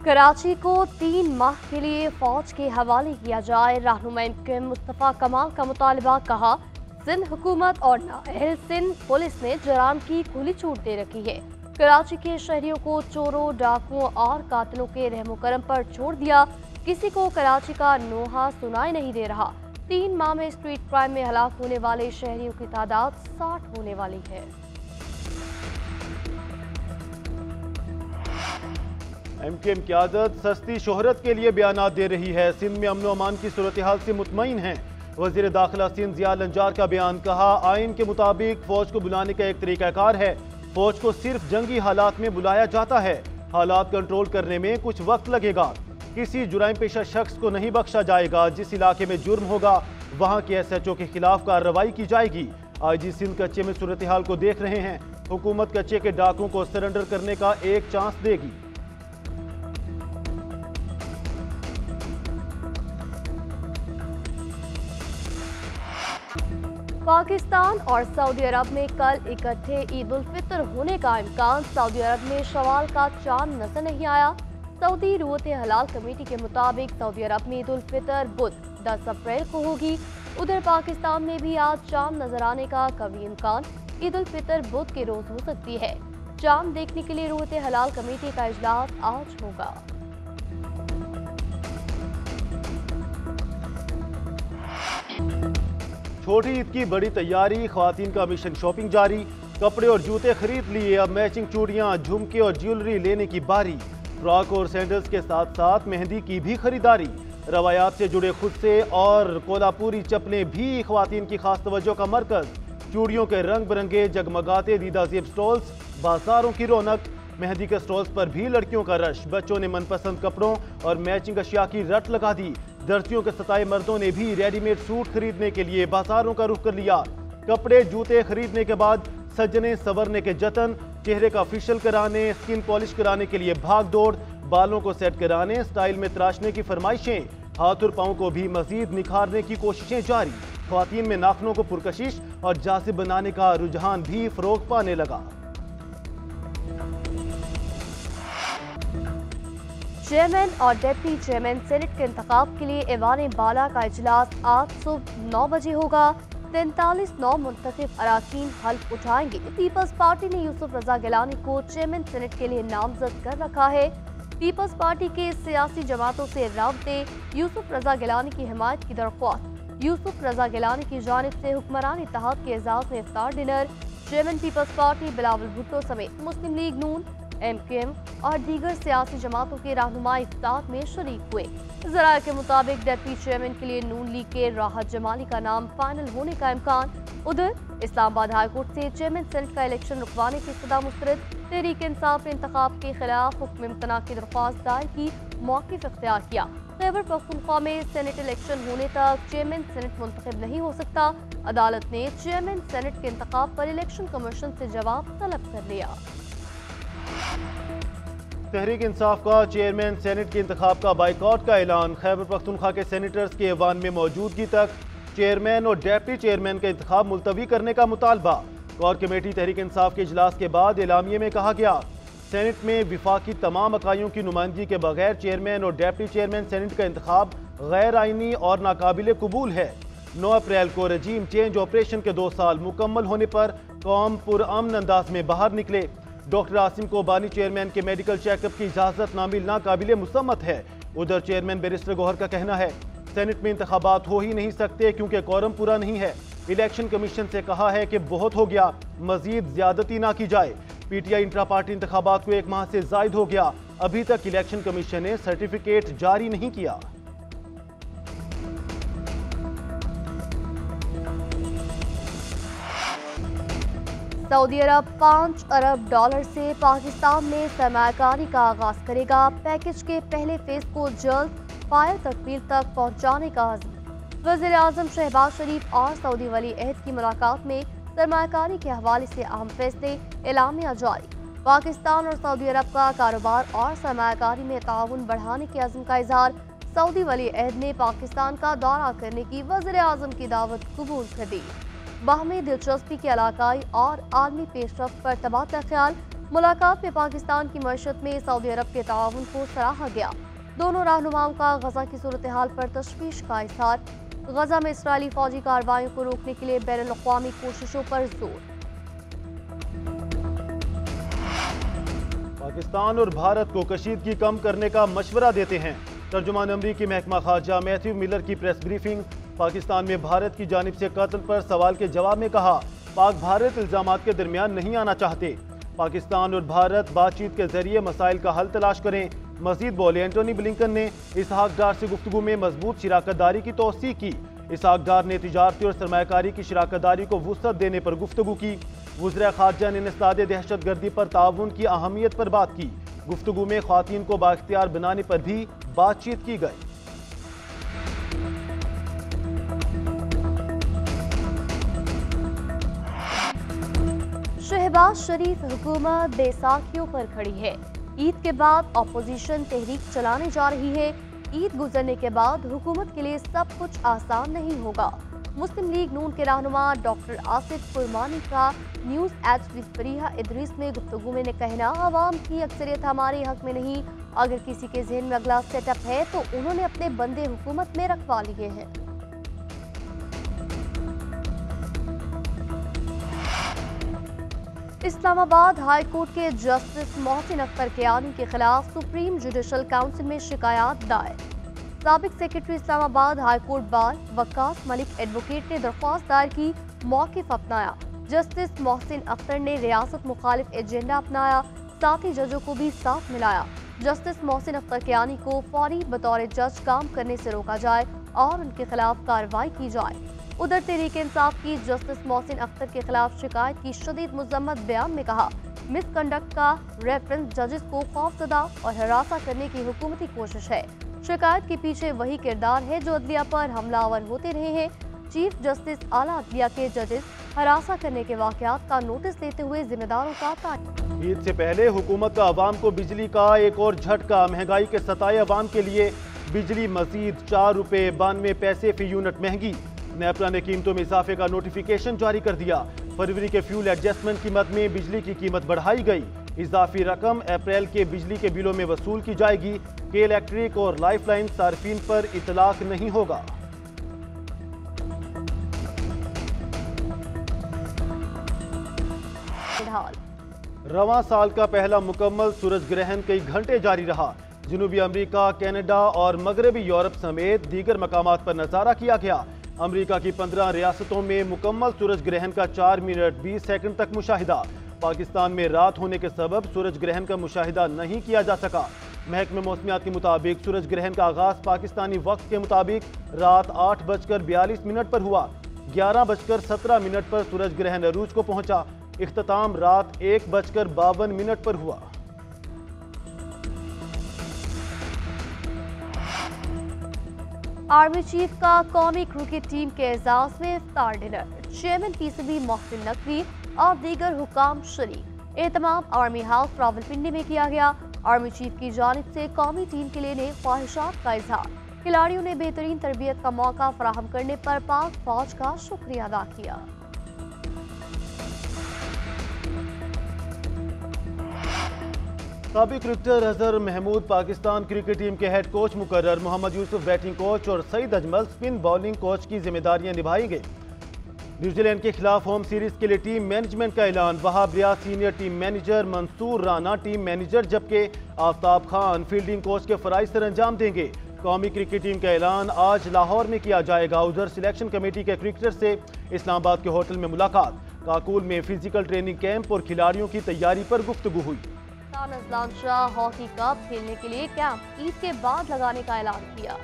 कराची को 3 माह के लिए फौज के हवाले किया जाए। रहनुमा एमक्यूएम मुस्तफा कमाल का मुतालबा। कहा, सिंध हुकूमत और नाअहल सिंध पुलिस ने जराम की खुली छूट दे रखी है। कराची के शहरियों को चोरों, डाकुओं और कातिलों के रहमो करम पर छोड़ दिया। किसी को कराची का नोहा सुनाई नहीं दे रहा। 3 माह में स्ट्रीट क्राइम में हलाक होने वाले शहरियों की तादाद 60 होने वाली है। एमक्यूएम की आदत सस्ती शोहरत के लिए बयानात दे रही है। सिंध में अमन अमान की सूरत हाल से मुतमईन है। वजीर दाखिला सिंध ज़िया लंजार का बयान। कहा, आइन के मुताबिक फौज को बुलाने का एक तरीकाकार है। फौज को सिर्फ जंगी हालात में बुलाया जाता है। हालात कंट्रोल करने में कुछ वक्त लगेगा। किसी जुराइम पेशा शख्स को नहीं बख्शा जाएगा। जिस इलाके में जुर्म होगा वहाँ के SHO के खिलाफ कार्रवाई की जाएगी। IG सिंध कच्चे में सूरत हाल को देख रहे हैं। हुकूमत कच्चे के डाकुओं को सरेंडर करने का एक चांस देगी। पाकिस्तान और सऊदी अरब में कल इकट्ठे ईद उल फितर होने का इम्कान। सऊदी अरब में शवाल का चांद नजर नहीं आया। सऊदी रूयत हलाल कमेटी के मुताबिक सऊदी अरब में ईद उल फितर बुध 10 अप्रैल को होगी। उधर पाकिस्तान में भी आज चांद नजर आने का कभी इम्कान। ईद उल फितर बुध के रोज हो सकती है। चांद देखने के लिए रूयत हलाल कमेटी का इजलास आज होगा। छोटी ईद की बड़ी तैयारी, ख्वातीन का मिशन शॉपिंग जारी। कपड़े और जूते खरीद लिए, अब मैचिंग चूड़ियां, झुमके और ज्वेलरी लेने की बारी। फ्रॉक और सैंडल्स के साथ साथ मेहंदी की भी खरीदारी। रवायात से जुड़े खुद से और कोल्हापुरी चप्पलें भी ख्वातीन की खास तवज्जो का मरकज। चूड़ियों के रंग बिरंगे जगमगाते दीदा जेब स्टॉल्स, बाजारों की रौनक। मेहंदी के स्टॉल्स पर भी लड़कियों का रश। बच्चों ने मनपसंद कपड़ों और मैचिंग अशिया की रट लगा दी। दर्जियों के सताए मर्दों ने भी रेडीमेड सूट खरीदने के लिए बाजारों का रुख कर लिया। कपड़े जूते खरीदने के बाद सजने संवरने के जतन, चेहरे का फेशियल कराने, स्किन पॉलिश कराने के लिए भाग दौड़, बालों को सेट कराने, स्टाइल में तराशने की फरमाइशें, हाथ और पाँव को भी मजीद निखारने की कोशिशें जारी। ख्वातीन में नाखनों को पुरकशिश और जासिब बनाने का रुझान भी फरोग पाने लगा। चेयरमैन और डिप्टी चेयरमैन सेनेट के इंतखाब के लिए ऐवान बाला का इजलास आज सुबह 9 बजे होगा। 43 नौ मुंतखब अराकीन हल्फ उठाएंगे। पीपल्स पार्टी ने यूसुफ रजा गिलानी को चेयरमैन सेनेट के लिए नामजद कर रखा है। पीपल्स पार्टी के सियासी जमातों से राब्ते, यूसुफ रजा गिलानी की हिमायत की दरख्वास्त। यूसुफ रजा गिलानी की जानिब से हुक्मरान इत्तेहाद के एजाज में इफ्तार dinner. Chairman people's party Bilawal Bhutto समेत मुस्लिम लीग नून, एमक्यूएम और दीगर सियासी जमातों के रहनुमा इफ्तार में शरीक हुए। ज़राए के मुताबिक डिप्टी चेयरमैन के लिए नून लीग के राहत जमाली का नाम फाइनल होने का इम्कान। उधर इस्लामाबाद हाईकोर्ट से चेयरमैन सेनेट का इलेक्शन रुकवाने की सदा मुस्तरद। तहरीक इंसाफ ने इंतखाब के खिलाफ हुक्म इम्तना की दरख्वास्त दायर की, मौक़िफ़ इख्तियार किया। खैबर पख्तूनख्वा में सेनेट इलेक्शन होने तक चेयरमैन सेनेट मुंतखब नहीं हो सकता। अदालत ने चेयरमैन सेनेट के इंतखाब पर इलेक्शन कमीशन से जवाब तलब कर लिया। तहरीक इंसाफ का चेयरमैन सेनेट के इंतखाब का बाइकआउट का ऐलान। खैबर पख्तूनख्वा के सेनेटर्स के ऐवान में मौजूदगी तक चेयरमैन और डिप्टी चेयरमैन का इंतखाब मुलतवी करने का मुतालबा। कोर कमेटी तहरीक इंसाफ के इजलास के बाद एलामिये में कहा गया, सेनेट में विफाकी तमाम अकाइयों की नुमाइंदगी के बगैर चेयरमैन और डिप्टी चेयरमैन सेनेट का इंतखाब गैर आइनी और नाकाबिल कबूल है। 9 अप्रैल को रजीम चेंज ऑपरेशन के 2 साल मुकम्मल होने पर कौम पुरअमन अंदाज में बाहर निकले। डॉक्टर आसिम को बानी चेयरमैन के मेडिकल चेकअप की इजाजत नामिल नाकाबिले मुसम्मत है। उधर चेयरमैन बैरिस्टर गौहर का कहना है, सेनेट में इंतखाबात हो ही नहीं सकते क्योंकि कोरम पूरा नहीं है। इलेक्शन कमीशन से कहा है कि बहुत हो गया, मजीद ज्यादती ना की जाए। PTI इंट्रा पार्टी इंतखाबात को 1 माह से जायद हो गया, अभी तक इलेक्शन कमीशन ने सर्टिफिकेट जारी नहीं किया। सऊदी अरब $5 अरब से पाकिस्तान में सरमायाकारी का आगाज करेगा। पैकेज के पहले फेज को जल्द फायर तकमील तक पहुंचाने का अज़्म। वज़ीर आज़म शहबाज शरीफ और सऊदी वली अहद की मुलाकात में सरमायाकारी के हवाले से अहम फैसले, एलामिया जारी। पाकिस्तान और सऊदी अरब का कारोबार और सरमायाकारी में ताउन बढ़ाने के अज़्म का इजहार। सऊदी वली अहद ने पाकिस्तान का दौरा करने की वज़ीर आज़म की दावत कबूल कर दी। बाहमी दिलचस्पी के इलाकाई और आलमी पेशरफ्त पर तबादला ख्याल। मुलाकात में पाकिस्तान की मईशत में सऊदी अरब के ताउन को सराहा गया। दोनों रहनुमाओं का गजा की सूरत हाल पर तशवीश का इजहार। गजा में इसराइली फौजी कार्रवाइयों को रोकने के लिए बैनुल-अक़वामी कोशिशों पर जोर। पाकिस्तान और भारत को कशीदगी कम करने का मशवरा देते हैं। तर्जुमान अमरीकी महकमा खारजा मैथ्यू मिलर की प्रेस ब्रीफिंग। पाकिस्तान में भारत की जानिब से कत्ल पर सवाल के जवाब में कहा, पाक भारत इल्जामात के दरमियान नहीं आना चाहते। पाकिस्तान और भारत बातचीत के जरिए मसाइल का हल तलाश करें। मजीद बोले एंटोनी ब्लिंकन ने इसहाक डार से गुफ्तगू में मजबूत शराकत दारी की तौसीक की। इसहाक डार ने तिजारती और सरमायाकारी की शराकत दारी को वुसअत देने पर गुफ्तगू की। वज़ीर खारजा ने इंसदाद दहशत गर्दी पर ताउन की अहमियत पर बात की। गुफ्तगू में ख्वातीन को बाइख्तियार बनाने पर भी बातचीत की गई। शहबाज शरीफ हुकूमत बैसाखियों पर खड़ी है। ईद के बाद अपोजिशन तहरीक चलाने जा रही है। ईद गुजरने के बाद हुकूमत के लिए सब कुछ आसान नहीं होगा। मुस्लिम लीग नून के रहनुमा डॉक्टर आसिफ कुरमानी का News Edge with Fariha Idrees में गुफ्तगू में कहना, आवाम की अक्सरियत हमारे हक में नहीं। अगर किसी के जहन में अगला सेटअप है तो उन्होंने अपने बंदे हुकूमत में रखवा लिए हैं। इस्लामाबाद हाई कोर्ट के जस्टिस मोहसिन अख्तर कियानी के खिलाफ सुप्रीम जुडिशल काउंसिल में शिकायत दायर। साबिक secretary Islamabad high court bar वक्कास Malik advocate ने दरख्वास्त दायर की, मौक़िफ़ अपनाया। जस्टिस मोहसिन अख्तर ने रियासत मुखालिफ एजेंडा अपनाया, साथ ही जजों को भी साथ मिलाया। जस्टिस मोहसिन अख्तर कियानी को फौरी बतौर जज काम करने से रोका जाए और उनके खिलाफ कार्रवाई की जाए। उधर तहरीक इंसाफ की जस्टिस मोहसिन अख्तर के खिलाफ शिकायत की शदीद मुजम्मत बयान में कहा, मिसकंडक्ट का रेफरेंस जजेस को खौफजदा और हरासा करने की हुकूमती कोशिश है। शिकायत के पीछे वही किरदार है जो अदलिया पर हमलावर होते रहे हैं। चीफ जस्टिस आला अदलिया के जजेस हरासा करने के वाकयात का नोटिस लेते हुए जिम्मेदारों का तारीफ। ईद से पहले हुकूमत का अवाम को बिजली का एक और झटका। महंगाई के सताए अवाम के लिए बिजली मजीद ₹4.92 फी यूनिट महंगी। नेपरा ने कीमतों में इजाफे का नोटिफिकेशन जारी कर दिया। फरवरी के फ्यूल एडजस्टमेंट कीमत में बिजली की कीमत बढ़ाई गई। इजाफी रकम अप्रैल के बिजली के बिलों में वसूल की जाएगी। के इलेक्ट्रिक और लाइफलाइन सार्फिन पर इतलाक नहीं होगा। रवां साल का पहला मुकम्मल सूरज ग्रहण कई घंटे जारी रहा। जनूबी अमेरिका, कनाडा और मगरबी यूरोप समेत दीगर मकामात पर नजारा किया गया। अमेरिका की 15 रियासतों में मुकम्मल सूरज ग्रहण का 4 मिनट 20 सेकंड तक मुशाहिदा। पाकिस्तान में रात होने के सबब सूरज ग्रहण का मुशाहिदा नहीं किया जा सका। महकमे मौसमियात के मुताबिक सूरज ग्रहण का आगाज पाकिस्तानी वक्त के मुताबिक रात 8:42 पर हुआ। 11:17 पर सूरज ग्रहण अरूज को पहुंचा। इख्तिताम रात 1:52 पर हुआ। आर्मी चीफ का कौमी क्रिकेट टीम के एजाज में इफ्तार dinner. Chairman PCB Mohsin Naqvi और दीगर हुकाम शरीक। एहतमाम आर्मी हाउस रावलपिंडी में किया गया। आर्मी चीफ की जानिब से कौमी टीम के लिए नेक ख्वाहिशात का इजहार। खिलाड़ियों ने बेहतरीन तरबियत का मौका फराहम करने पर पाक फौज का शुक्रिया अदा किया। साबिक cricketer Azhar Mahmood Pakistan cricket team के हेड कोच मुकर्रर। मोहम्मद यूसुफ बैटिंग कोच और Saeed Ajmal spin bowling coach की जिम्मेदारियां निभाएंगे। न्यूजीलैंड के खिलाफ होम सीरीज के लिए टीम मैनेजमेंट का ऐलान। Wahab Riaz senior team manager, Mansoor Rana team manager, जबकि आफ्ताब खान फील्डिंग कोच के फराइज सर अंजाम देंगे। कौमी क्रिकेट टीम का ऐलान आज लाहौर में किया जाएगा। उधर सिलेक्शन कमेटी के क्रिकेटर से इस्लामाबाद के होटल में मुलाकात। काकुल में फिजिकल ट्रेनिंग कैंप और खिलाड़ियों की तैयारी पर गुफ्तगू हुई। अजलान शाह हॉकी कप खेलने के लिए कैंप ईद के बाद लगाने का ऐलान किया।